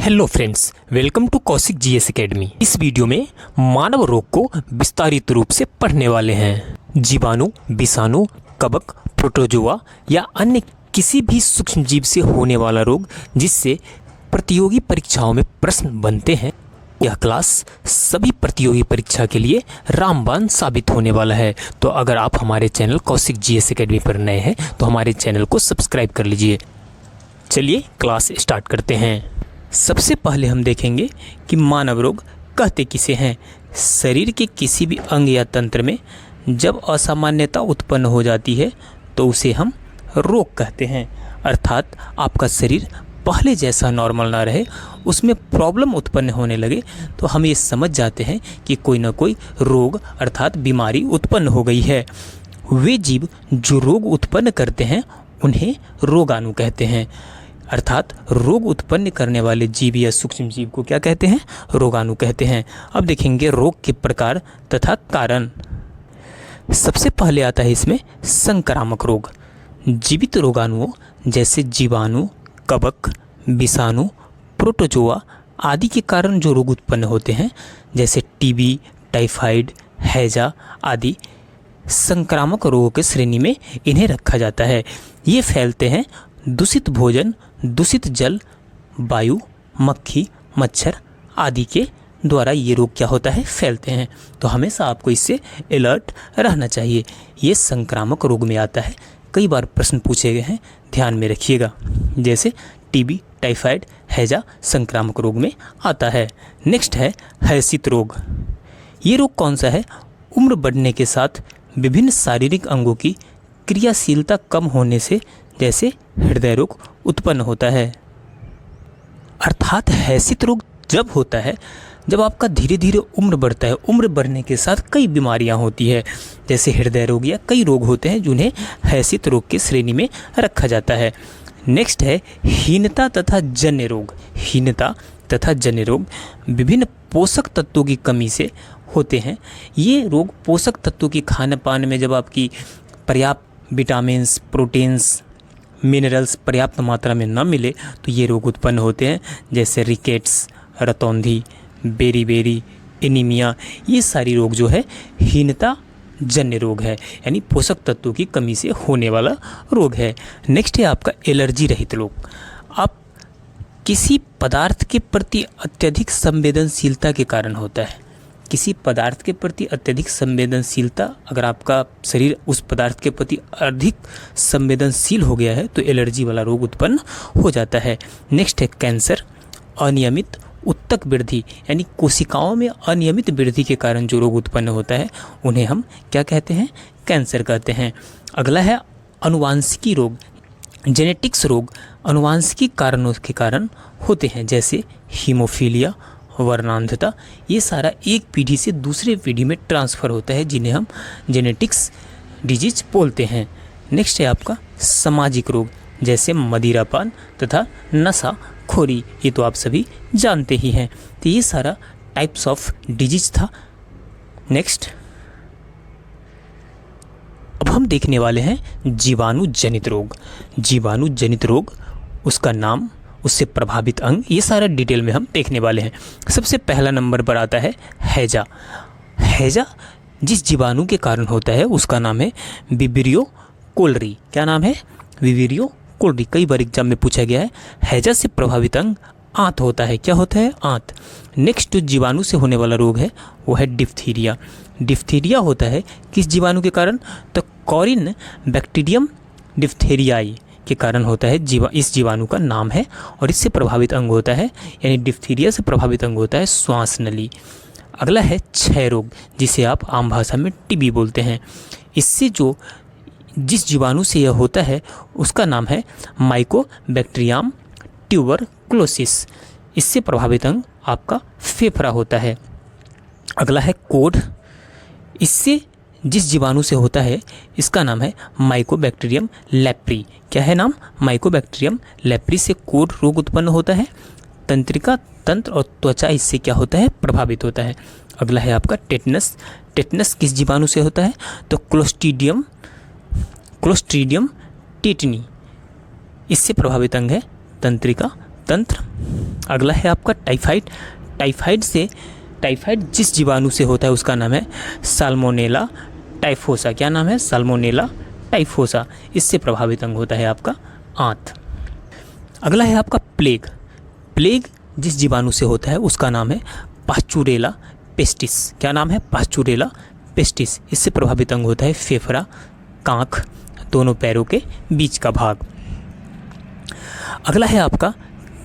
Hello friends, welcome to Kaushik GS academy. इस video में मानव रोग को विस्तारित रूप से पढ़ने वाले हैं। जीवाणु, विषाणु, कवक, प्रोटोजोआ या अन्य किसी भी सूक्ष्म जीव से होने वाला रोग जिससे प्रतियोगी परीक्षाओं में प्रश्न बनते हैं। यह क्लास सभी प्रतियोगी परीक्षा के लिए रामबाण साबित होने वाला है। तो अगर आप हमारे चैनल कौशिक जीएस एकेडमी पर नए हैं तो हमारे चैनल को सब्सक्राइब कर लीजिए। चलिए क्लास स्टार्ट करते हैं। सबसे पहले हम देखेंगे कि मानव रोग कहते किसे हैं। शरीर के किसी भी अंग या तंत्र में जब असामान्यता उत्पन्न हो जाती है तो उसे हम रोग कहते हैं। अर्थात आपका शरीर पहले जैसा नॉर्मल ना रहे, उसमें प्रॉब्लम उत्पन्न होने लगे तो हम ये समझ जाते हैं कि कोई ना कोई रोग अर्थात बीमारी उत्पन्न हो गई है। वे जीव जो रोग उत्पन्न करते हैं उन्हें रोगाणु कहते हैं। अर्थात रोग उत्पन्न करने वाले जीव या सूक्ष्म जीव को क्या कहते हैं? रोगाणु कहते हैं। अब देखेंगे रोग के प्रकार तथा कारण। सबसे पहले आता है इसमें संक्रामक रोग। जीवित रोगाणुओं जैसे जीवाणु, कवक, विषाणु, प्रोटोजोआ आदि के कारण जो रोग उत्पन्न होते हैं जैसे टीबी, टाइफाइड, हैजा आदि संक्रामक रोगों के श्रेणी में इन्हें रखा जाता है। ये फैलते हैं दूषित भोजन, दूषित जल, वायु, मक्खी, मच्छर आदि के द्वारा ये रोग क्या होता है? फैलते हैं। तो हमेशा आपको इससे अलर्ट रहना चाहिए। ये संक्रामक रोग में आता है। कई बार प्रश्न पूछे गए हैं, ध्यान में रखिएगा। जैसे टीबी, टाइफाइड, हैजा संक्रामक रोग में आता है। नेक्स्ट है हैसित रोग। ये रोग कौन सा है? उम्र बढ़ने के साथ विभिन्न शारीरिक अंगों की क्रियाशीलता कम होने से जैसे हृदय रोग उत्पन्न होता है। अर्थात हैसित रोग जब होता है जब आपका धीरे धीरे उम्र बढ़ता है। उम्र बढ़ने के साथ कई बीमारियां होती है जैसे हृदय रोग या कई रोग होते हैं जिन्हें हैसित रोग की श्रेणी में रखा जाता है। नेक्स्ट है हीनता तथा जन्य रोग। हीनता तथा जन्य रोग विभिन्न पोषक तत्वों की कमी से होते हैं। ये रोग पोषक तत्वों की खान पान में जब आपकी पर्याप्त विटामिन्स, प्रोटीन्स, मिनरल्स पर्याप्त मात्रा में न मिले तो ये रोग उत्पन्न होते हैं जैसे रिकेट्स, रतौंधी, बेरी, एनीमिया। ये सारी रोग जो है हीनता जन्य रोग है, यानी पोषक तत्वों की कमी से होने वाला रोग है। नेक्स्ट है आपका एलर्जी रहित रोग। आप किसी पदार्थ के प्रति अत्यधिक संवेदनशीलता के कारण होता है। किसी पदार्थ के प्रति अत्यधिक संवेदनशीलता, अगर आपका शरीर उस पदार्थ के प्रति अधिक संवेदनशील हो गया है तो एलर्जी वाला रोग उत्पन्न हो जाता है। नेक्स्ट है कैंसर। अनियमित उत्तक वृद्धि यानी कोशिकाओं में अनियमित वृद्धि के कारण जो रोग उत्पन्न होता है उन्हें हम क्या कहते हैं? कैंसर कहते हैं। अगला है अनुवांशिकी रोग। जेनेटिक्स रोग अनुवांशिकी कारणों के कारण होते हैं जैसे हीमोफीलिया, वर्णांधता। ये सारा एक पीढ़ी से दूसरे पीढ़ी में ट्रांसफ़र होता है जिन्हें हम जेनेटिक्स डिजीज बोलते हैं। नेक्स्ट है आपका सामाजिक रोग जैसे मदिरापान तथा नशाखोरी। ये तो आप सभी जानते ही हैं। तो ये सारा टाइप्स ऑफ डिजीज था। नेक्स्ट अब हम देखने वाले हैं जीवाणु जनित रोग। जीवाणु जनित रोग, उसका नाम, उससे प्रभावित अंग, ये सारा डिटेल में हम देखने वाले हैं। सबसे पहला नंबर पर आता है हैजा। हैजा जिस जीवाणु के कारण होता है उसका नाम है विब्रियो कोलरी। क्या नाम है? Vibrio cholerae. कई बार एग्जाम में पूछा गया है। हैजा से प्रभावित अंग आंत होता है। क्या होता है? आंत। नेक्स्ट जो जीवाणु से होने वाला रोग है वो है डिप्थीरिया। डिप्थीरिया होता है किस जीवाणु के कारण? तो कॉरिन बैक्टीरियम डिप्थेरियाई के कारण होता है। इस जीवाणु का नाम है और इससे प्रभावित अंग होता है, यानी डिप्थीरिया से प्रभावित अंग होता है श्वास नली। अगला है क्षय रोग जिसे आप आम भाषा में टीबी बोलते हैं। इससे जिस जीवाणु से यह होता है उसका नाम है माइकोबैक्टीरियम ट्यूबरक्लोसिस। इससे प्रभावित अंग आपका फेफड़ा होता है। अगला है कोढ़। इससे जिस जीवाणु से होता है इसका नाम है माइकोबैक्टीरियम लेप्री। क्या है नाम? माइकोबैक्टीरियम लेप्री से कोढ़ रोग उत्पन्न होता है। तंत्रिका तंत्र और त्वचा इससे क्या होता है? प्रभावित होता है। अगला है आपका टेटनस। टेटनस किस जीवाणु से होता है? तो क्लोस्ट्रीडियम टेटनी। इससे प्रभावित अंग है तंत्रिका तंत्र। अगला है आपका टाइफाइड। टाइफाइड जिस जीवाणु से होता है उसका नाम है साल्मोनेला टाइफोसा। क्या नाम है? साल्मोनेला टाइफोसा। इससे प्रभावित अंग होता है आपका आंत। अगला है आपका प्लेग जिस जीवाणु से होता है उसका नाम है पास्चुरेला पेस्टिस। क्या नाम है? Pasteurella pestis. इससे प्रभावित अंग होता है फेफड़ा, कांख, दोनों पैरों के बीच का भाग। अगला है आपका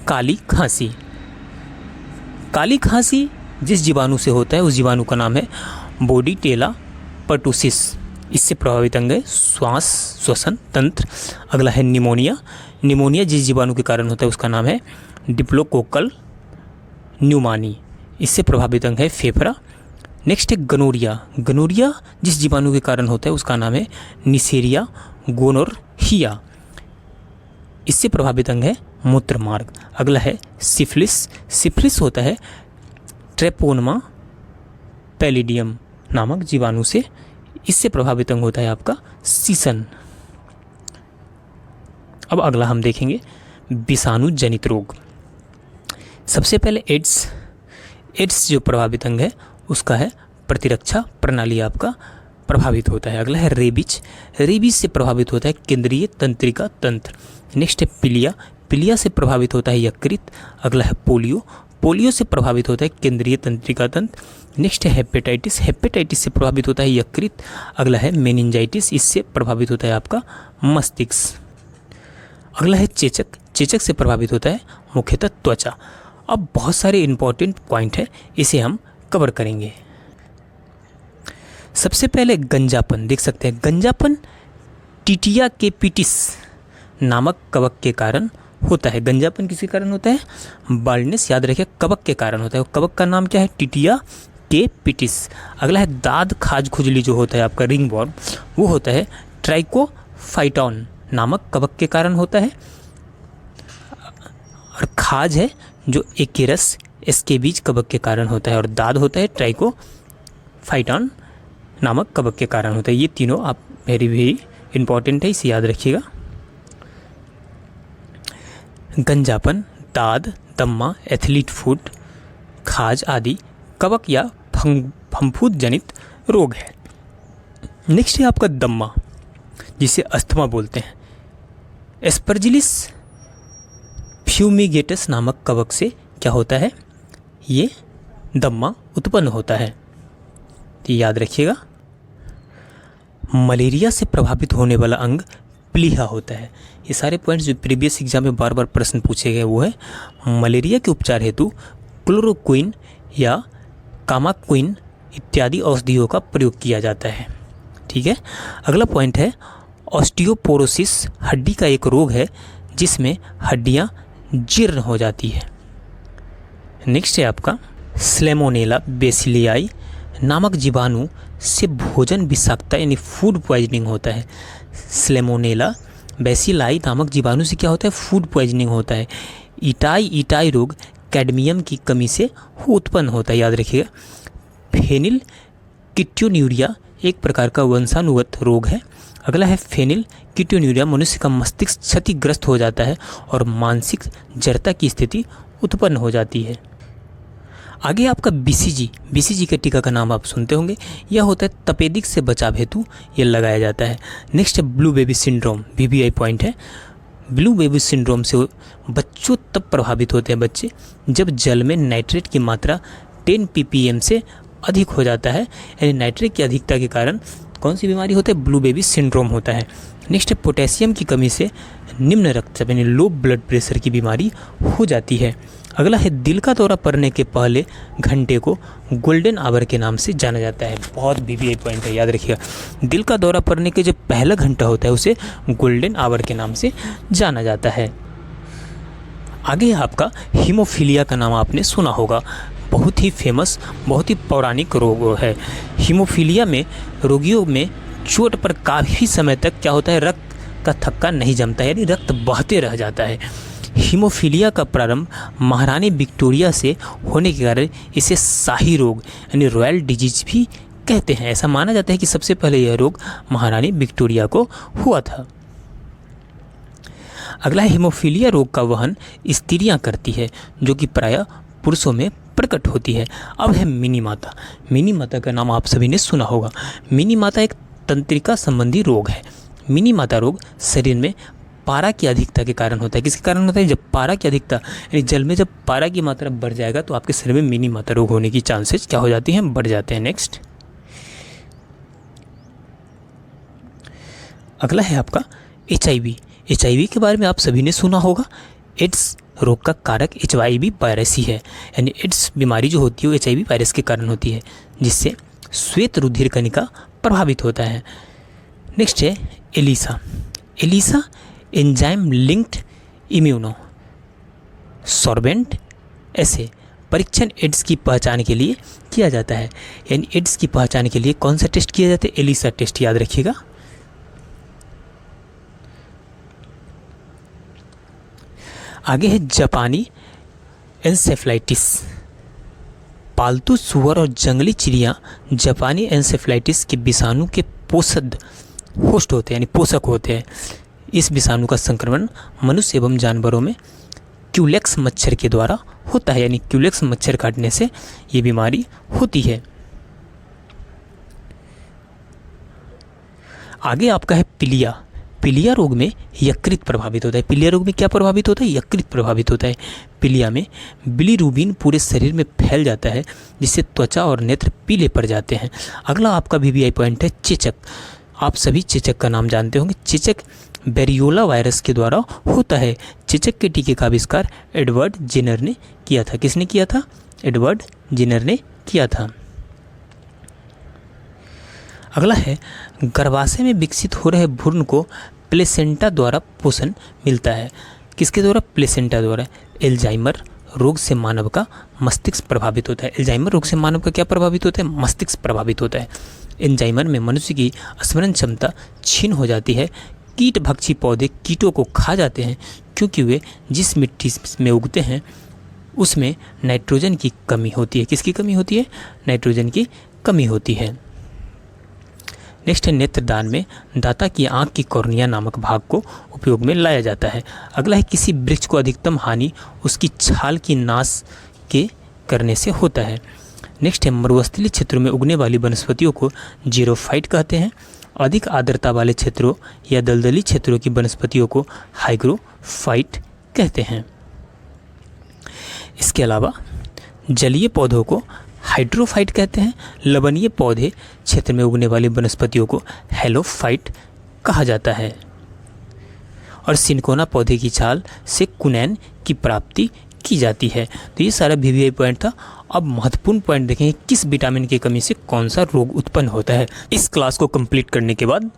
काली खांसी जिस जीवाणु से होता है उस जीवाणु का नाम है बोर्डीटेला पर्टुसिस। इससे प्रभावित अंग है श्वसन तंत्र। अगला है निमोनिया जिस जीवाणु के कारण होता है उसका नाम है डिप्लोकोकल न्यूमानी। इससे प्रभावित अंग है फेफड़ा। नेक्स्ट है गनोरिया जिस जीवाणु के कारण होता है उसका नाम है निसेरिया गोनोरहिया। इससे प्रभावित अंग है मूत्र मार्ग। अगला है सिफिलिस होता है ट्रेपोनमा पैलिडियम नामक जीवाणु से। इससे प्रभावित अंग होता है आपका सीसन। अब अगला हम देखेंगे विषाणु जनित रोग। सबसे पहले एड्स जो प्रभावित अंग है उसका है प्रतिरक्षा प्रणाली आपका प्रभावित होता है। अगला है रेबीज से प्रभावित होता है केंद्रीय तंत्रिका तंत्र। नेक्स्ट है पीलिया से प्रभावित होता है यकृत। अगला है पोलियो से प्रभावित होता है केंद्रीय तंत्रिका तंत्र। नेक्स्ट है हेपेटाइटिस से प्रभावित होता है यकृत। अगला है मेनिंजाइटिस, इससे प्रभावित होता है आपका मस्तिष्क। अगला है चेचक से प्रभावित होता है मुख्यतः त्वचा। अब बहुत सारे इंपॉर्टेंट पॉइंट है, इसे हम कवर करेंगे। सबसे पहले गंजापन देख सकते हैं। गंजापन टिटिया केपिटिस नामक कवक के कारण होता है। गंजापन किसके कारण होता है? बाल्डनेस, याद रखिए, कवक के कारण होता है। कवक का नाम क्या है? टिटिया केपिटिस। अगला है दाद खाज खुजली जो होता है आपका रिंगवॉर्म, वो होता है ट्राइकोफाइटॉन नामक कवक के कारण होता है। और खाज है जो एकेरस एस्केबीज कवक के कारण होता है। और दाद होता है ट्राइकोफाइटॉन नामक कवक के कारण होता है। ये तीनों आप वेरी इंपॉर्टेंट है, इसे याद रखिएगा। गंजापन, दाद, दम्मा, एथलीट फुट, खाज आदि कवक या फफूंद जनित रोग है। नेक्स्ट है आपका दम्मा, जिसे अस्थमा बोलते हैं। एस्परजिलिस फ्यूमिगेटस नामक कवक से क्या होता है? ये दम्मा उत्पन्न होता है, तो याद रखिएगा। मलेरिया से प्रभावित होने वाला अंग प्लीहा होता है। ये सारे पॉइंट्स जो प्रीवियस एग्जाम में बार बार प्रश्न पूछे गए वो है मलेरिया के उपचार हेतु क्लोरोक्विन या कामाक्विन इत्यादि औषधियों का प्रयोग किया जाता है। ठीक है। अगला पॉइंट है ऑस्टियोपोरोसिस, हड्डी का एक रोग है जिसमें हड्डियां जीर्ण हो जाती है। नेक्स्ट है आपका स्लेमोनेला बेसिलियाई नामक जीवाणु से भोजन विषाक्तता यानी फूड पॉइजनिंग होता है। स्लेमोनेला बेसिलाई नामक जीवाणु से क्या होता है? फूड पॉइजनिंग होता है। इटाई रोग कैडमियम की कमी से उत्पन्न होता है, याद रखिएगा। फेनिल कीटोन्यूरिया एक प्रकार का वंशानुगत रोग है। अगला है फेनिल कीटोन्यूरिया, मनुष्य का मस्तिष्क क्षतिग्रस्त हो जाता है और मानसिक जड़ता की स्थिति उत्पन्न हो जाती है। आगे आपका बीसीजी के टीका का नाम आप सुनते होंगे। यह होता है तपेदिक से बचाव हेतु यह लगाया जाता है। नेक्स्ट है blue baby syndrome, BBI point है। ब्लू बेबी सिंड्रोम से बच्चों तब प्रभावित होते हैं बच्चे जब जल में नाइट्रेट की मात्रा 10 ppm से अधिक हो जाता है, यानी नाइट्रेट की अधिकता के कारण कौन सी बीमारी होती है? ब्लू बेबी सिंड्रोम होता है। नेक्स्ट है पोटेशियम की कमी से निम्न रक्तचाप यानी लो ब्लड प्रेशर की बीमारी हो जाती है। अगला है दिल का दौरा पड़ने के पहले घंटे को गोल्डन आवर के नाम से जाना जाता है। बहुत बीबीआई पॉइंट है, याद रखिएगा। दिल का दौरा पड़ने के जो पहला घंटा होता है उसे गोल्डन आवर के नाम से जाना जाता है। आगे आपका हीमोफीलिया का नाम आपने सुना होगा, बहुत ही फेमस, बहुत ही पौराणिक रोग है। हीमोफीलिया में रोगियों में चोट पर काफ़ी समय तक क्या होता है? रक्त का थक्का नहीं जमता है, यानी रक्त बहते रह जाता है। हीमोफीलिया का प्रारंभ महारानी विक्टोरिया से होने के कारण इसे शाही रोग यानी रॉयल डिजीज भी कहते हैं। ऐसा माना जाता है कि सबसे पहले यह रोग महारानी विक्टोरिया को हुआ था। अगला है हेमोफीलिया रोग का वहन स्त्रियां करती है, जो कि प्रायः पुरुषों में प्रकट होती है। अब है मिनी माता। मिनी माता का नाम आप सभी ने सुना होगा। मिनी माता एक तंत्रिका संबंधी रोग है। मिनी माता रोग शरीर में पारा की अधिकता के कारण होता है। किसके कारण होता है? जब पारा की अधिकता, यानी जल में जब पारा की मात्रा बढ़ जाएगा तो आपके शरीर में मिनी माता रोग होने की चांसेस क्या हो जाती हैं? बढ़ जाते हैं। नेक्स्ट, अगला है आपका HIV। HIV के बारे में आप सभी ने सुना होगा। एड्स रोग का कारक HIV वायरस ही है, यानी एड्स बीमारी जो होती है वो HIV वायरस के कारण होती है, जिससे श्वेत रुधिर कणिका प्रभावित होता है। नेक्स्ट है ELISA. ELISA enzyme linked immunosorbent ऐसे परीक्षण एड्स की पहचान के लिए किया जाता है। यानी एड्स की पहचान के लिए कौन सा टेस्ट किया जाता है? एलिसा टेस्ट, याद रखिएगा। आगे है जापानी एन्सेफ्लाइटिस। पालतू सुअर और जंगली चिड़िया जापानी एन्सेफ्लाइटिस के विषाणु के पोषक होस्ट होते हैं, यानी पोषक होते हैं। इस विषाणु का संक्रमण मनुष्य एवं जानवरों में क्यूलेक्स मच्छर के द्वारा होता है, यानी क्यूलेक्स मच्छर काटने से ये बीमारी होती है। आगे आपका है पीलिया। पीलिया रोग में यकृत प्रभावित होता है। पीलिया रोग में क्या प्रभावित होता है? यकृत प्रभावित होता है। पीलिया में बिलीरुबिन पूरे शरीर में फैल जाता है, जिससे त्वचा और नेत्र पीले पड़ जाते हैं। अगला आपका VVI पॉइंट है चेचक। आप सभी चेचक का नाम जानते होंगे। चेचक वेरियोला वायरस के द्वारा होता है। चेचक के टीके का आविष्कार एडवर्ड जेनर ने किया था। किसने किया था? एडवर्ड जेनर ने किया था। अगला है गर्भाशय में विकसित हो रहे भ्रूण को प्लेसेंटा द्वारा पोषण मिलता है। किसके द्वारा? प्लेसेंटा द्वारा। एल्जाइमर रोग से मानव का मस्तिष्क प्रभावित होता है। एल्जाइमर रोग से मानव का क्या प्रभावित होता है? मस्तिष्क प्रभावित होता है। एल्जाइमर में मनुष्य की स्मरण क्षमता क्षीण हो जाती है। कीट भक्षी पौधे कीटों को खा जाते हैं, क्योंकि वे जिस मिट्टी में उगते हैं उसमें नाइट्रोजन की कमी होती है। किसकी कमी होती है? नाइट्रोजन की कमी होती है। नेक्स्ट है नेत्रदान में दाता की आंख की कॉर्निया नामक भाग को उपयोग में लाया जाता है। अगला है किसी वृक्ष को अधिकतम हानि उसकी छाल की नाश के करने से होता है। नेक्स्ट है मरुस्थलीय क्षेत्रों में उगने वाली वनस्पतियों को जीरोफाइट कहते हैं। अधिक आर्द्रता वाले क्षेत्रों या दलदली क्षेत्रों की वनस्पतियों को हाइग्रोफाइट कहते हैं। इसके अलावा जलीय पौधों को हाइड्रोफाइट कहते हैं। लवणीय पौधे क्षेत्र में उगने वाली वनस्पतियों को हेलोफाइट कहा जाता है। और सिनकोना पौधे की छाल से कुनैन की प्राप्ति की जाती है। तो ये सारा VVI पॉइंट था। अब महत्वपूर्ण पॉइंट देखें, किस विटामिन की कमी से कौन सा रोग उत्पन्न होता है। इस क्लास को कंप्लीट करने के बाद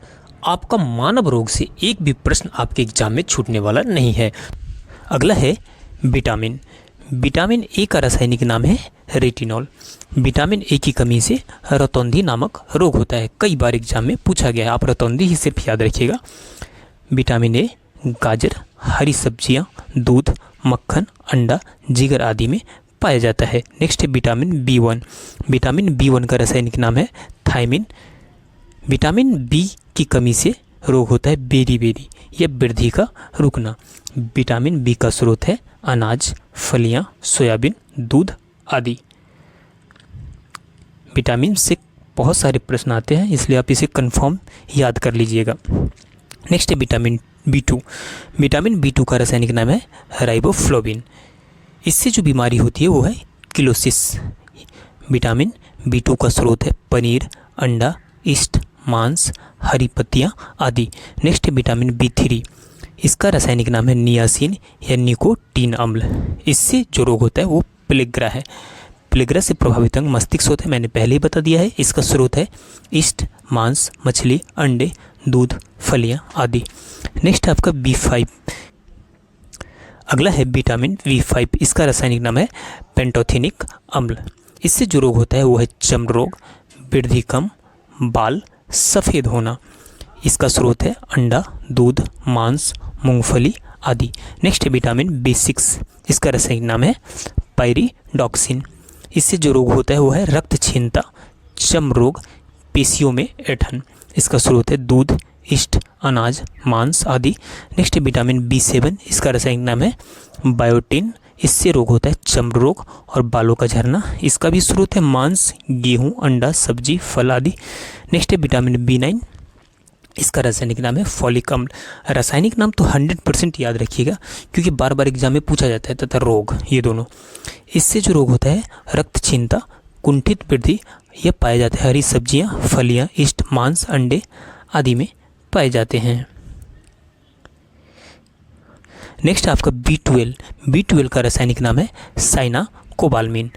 आपका मानव रोग से एक भी प्रश्न आपके एग्जाम में छूटने वाला नहीं है। अगला है विटामिन। विटामिन ए का रासायनिक नाम है रेटिनॉल। विटामिन ए की कमी से रतौंधी नामक रोग होता है। कई बार एग्जाम में पूछा गया है, आप रतौंधी ही सिर्फ याद रखिएगा। विटामिन ए गाजर, हरी सब्जियां, दूध, मक्खन, अंडा, जिगर आदि में पाया जाता है। नेक्स्ट है विटामिन B1। विटामिन B1 का रासायनिक नाम है थायमिन। विटामिन बी की कमी से रोग होता है बेरी या वृद्धि का रुकना। विटामिन बी का स्रोत है अनाज, फलियां, सोयाबीन, दूध आदि। विटामिन से बहुत सारे प्रश्न आते हैं, इसलिए आप इसे कंफर्म याद कर लीजिएगा। नेक्स्ट है विटामिन B2। विटामिन B2 का रासायनिक नाम है राइबोफ्लोविन। इससे जो बीमारी होती है वो है किलोसिस। विटामिन B2 का स्रोत है पनीर, अंडा, ईस्ट, मांस, हरी पत्तियाँ आदि। नेक्स्ट है विटामिन B3। इसका रासायनिक नाम है नियासिन या निकोटीन अम्ल। इससे जो रोग होता है वो प्लेग्रा है। प्लेग्रा से प्रभावित अंग मस्तिष्क होता है, मैंने पहले ही बता दिया है। इसका स्रोत है ईस्ट, मांस, मछली, अंडे, दूध, फलियां आदि। नेक्स्ट है आपका B5। अगला है विटामिन B5। इसका रासायनिक नाम है पेंटोथेनिक अम्ल। इससे जो रोग होता है वो है चर्म रोग, वृद्धि कम, बाल सफ़ेद होना। इसका स्रोत है अंडा, दूध, मांस, मूंगफली आदि। नेक्स्ट है विटामिन B6। इसका रासायनिक नाम है पायरिडॉक्सिन। इससे जो रोग होता है वो है रक्त क्षीणता, चर्म रोग, पेशियों में ऐंठन। इसका स्रोत है दूध, ईस्ट अनाज, मांस आदि। नेक्स्ट है विटामिन B7, इसका रासायनिक नाम है बायोटिन। इससे रोग होता है चर्म रोग और बालों का झड़ना। इसका भी स्रोत है मांस, गेहूं, अंडा, सब्जी, फल आदि। नेक्स्ट है विटामिन B9, इसका रासायनिक नाम है फॉलिक अम्ल। रासायनिक नाम तो 100% याद रखिएगा क्योंकि बार बार एग्जाम में पूछा जाता है, तथा रोग, ये दोनों। इससे जो रोग होता है रक्तहीनता, कुंठित वृद्धि, यह पाए जाते हैं हरी सब्जियां, फलियां, ईस्ट, मांस, अंडे आदि में पाए जाते हैं। नेक्स्ट आपका B12 का रासायनिक नाम है साइनाकोबाल्मिन।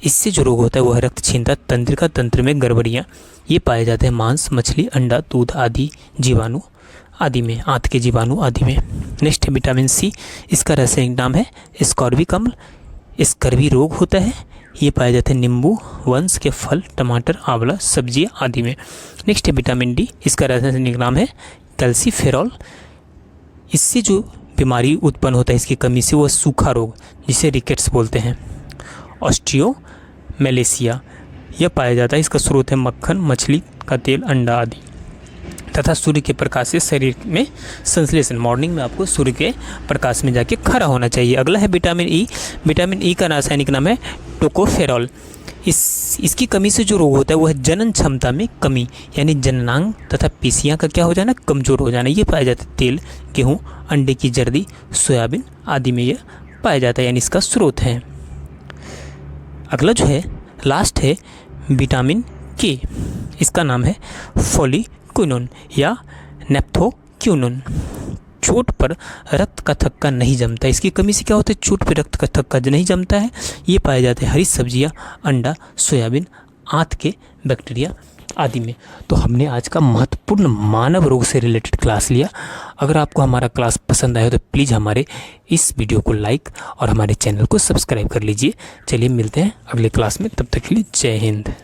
इससे जो रोग होता है वह रक्तहीनता, तंत्रिका तंत्र में गड़बड़ियाँ, ये पाए जाते हैं मांस, मछली, अंडा, दूध आदि जीवाणु आदि में, आंत के जीवाणु आदि में। नेक्स्ट है विटामिन C, इसका रासायनिक नाम है स्कॉर्बिक अम्ल। स्कर्वी रोग होता है, ये पाए जाते हैं नींबू वंश के फल, टमाटर, आंवला, सब्जियां आदि में। नेक्स्ट है विटामिन D, इसका रासायनिक नाम है कैल्सीफेरॉल। इससे जो बीमारी उत्पन्न होता है इसकी कमी से, वह सूखा रोग जिसे रिकेट्स बोलते हैं, ऑस्टियोमेलेसिया, यह पाया जाता है। इसका स्रोत है मक्खन, मछली का तेल, अंडा आदि। तथा सूर्य के प्रकाश से शरीर में संश्लेषण, मॉर्निंग में आपको सूर्य के प्रकाश में जाके खड़ा होना चाहिए। अगला है विटामिन E। विटामिन E का रासायनिक नाम है टोकोफेरॉल। इसकी कमी से जो रोग होता है वह जनन क्षमता में कमी, यानी जननांग तथा पेशियां का क्या हो जाना, कमजोर हो जाना, ये पाया जाता है तेल, गेहूँ, अंडे की जर्दी, सोयाबीन आदि में यह पाया जाता है, यानी इसका स्रोत है। अगला जो है लास्ट है विटामिन K, इसका नाम है फोलिक्विनोन या नेप्थोक्विनोन। चोट पर रक्त का थक्का नहीं जमता, इसकी कमी से क्या होता है, चोट पर रक्त का थक्का नहीं जमता है। ये पाए जाते हैं हरी सब्जियां, अंडा, सोयाबीन, आंत के बैक्टीरिया आदि में। तो हमने आज का महत्वपूर्ण मानव रोग से रिलेटेड क्लास लिया। अगर आपको हमारा क्लास पसंद आया तो प्लीज़ हमारे इस वीडियो को लाइक और हमारे चैनल को सब्सक्राइब कर लीजिए। चलिए मिलते हैं अगले क्लास में, तब तक के लिए जय हिंद।